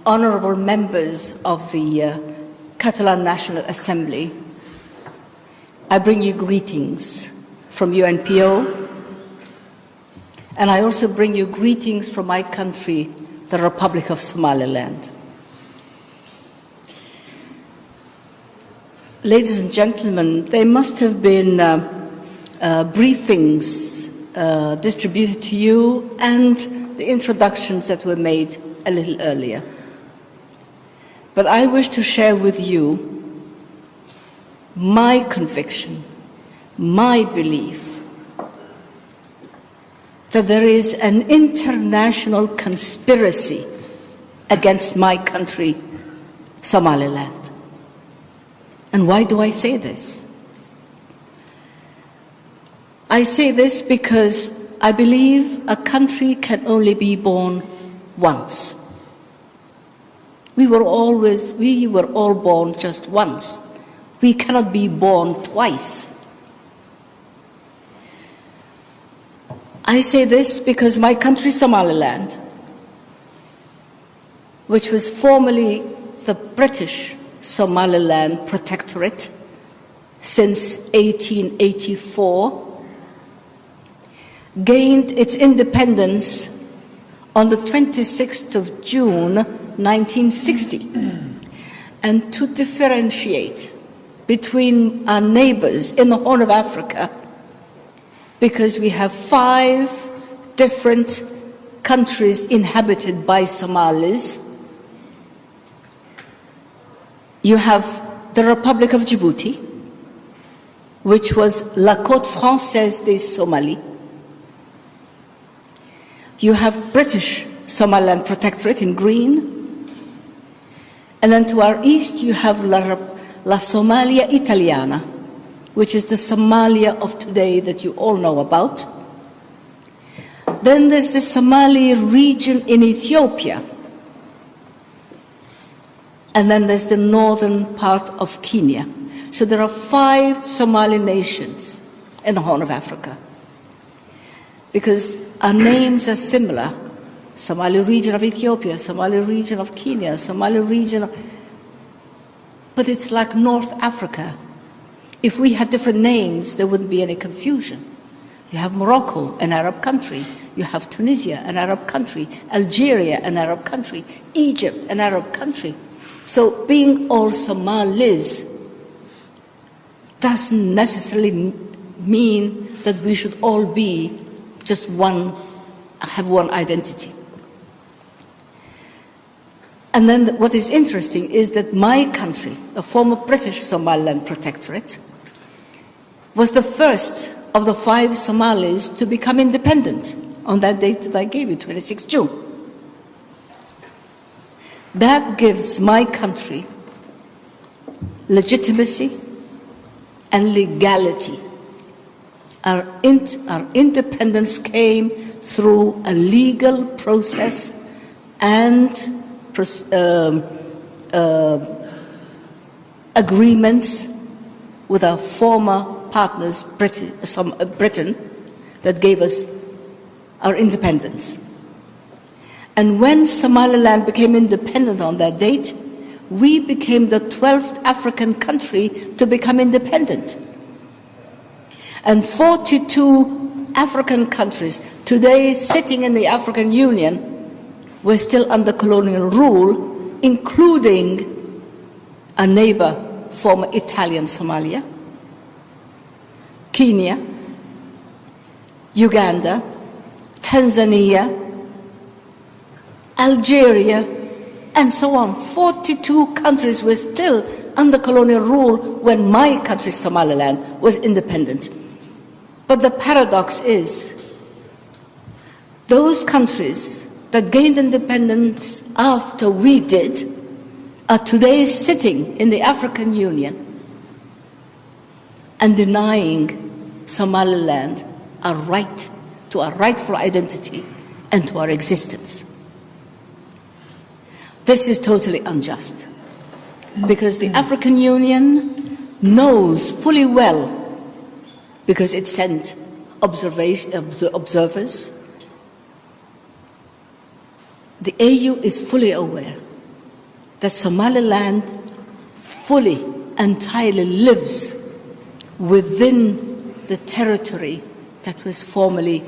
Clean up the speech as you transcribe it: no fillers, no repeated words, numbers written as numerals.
honorable members of the Catalan National Assembly, I bring you greetings from UNPO, and I also bring you greetings from my country, the Republic of Somaliland. Ladies and gentlemen, there must have been briefings distributed to you and the introductions that were made a little earlier. But I wish to share with you my conviction, my belief that there is an international conspiracy against my country, Somaliland. And why do I say this? I say this because I believe a country can only be born once. We were all born just once. We cannot be born twice. I say this because my country, Somaliland, which was formerly the British Somaliland Protectorate since 1884, gained its independence on the 26th of June, 1960. And to differentiate between our neighbors in the Horn of Africa, because we have 5 different countries inhabited by Somalis. You have the Republic of Djibouti, which was La Côte Française des Somalis. You have British Somaliland Protectorate in green. And then to our east, you have La Somalia Italiana, which is the Somalia of today that you all know about. Then there's the Somali region in Ethiopia. And then there's the northern part of Kenya. So there are 5 Somali nations in the Horn of Africa. Because our names are similar. Somali region of Ethiopia, Somali region of Kenya, Somali region of... But it's like North Africa. If we had different names, there wouldn't be any confusion. You have Morocco, an Arab country. You have Tunisia, an Arab country. Algeria, an Arab country. Egypt, an Arab country. So being all Somalis doesn't necessarily mean that we should all be just have one identity. And then what is interesting is that my country, the former British Somaliland Protectorate, was the first of the 5 Somalis to become independent on that date that I gave you, 26 June. That gives my country legitimacy and legality. Our independence came through a legal process and agreements with our former partners, Britain, that gave us our independence. And when Somaliland became independent on that date, we became the 12th African country to become independent. And 42 African countries today sitting in the African Union were still under colonial rule, including a neighbor, former Italian Somalia, Kenya, Uganda, Tanzania, Algeria, and so on. 42 countries were still under colonial rule when my country, Somaliland, was independent. But the paradox is, those countries that gained independence after we did are today sitting in the African Union and denying Somaliland our right to our rightful identity and to our existence. This is totally unjust, because the African Union knows fully well, because it sent observers. The AU is fully aware that Somaliland fully, entirely lives within the territory that was formerly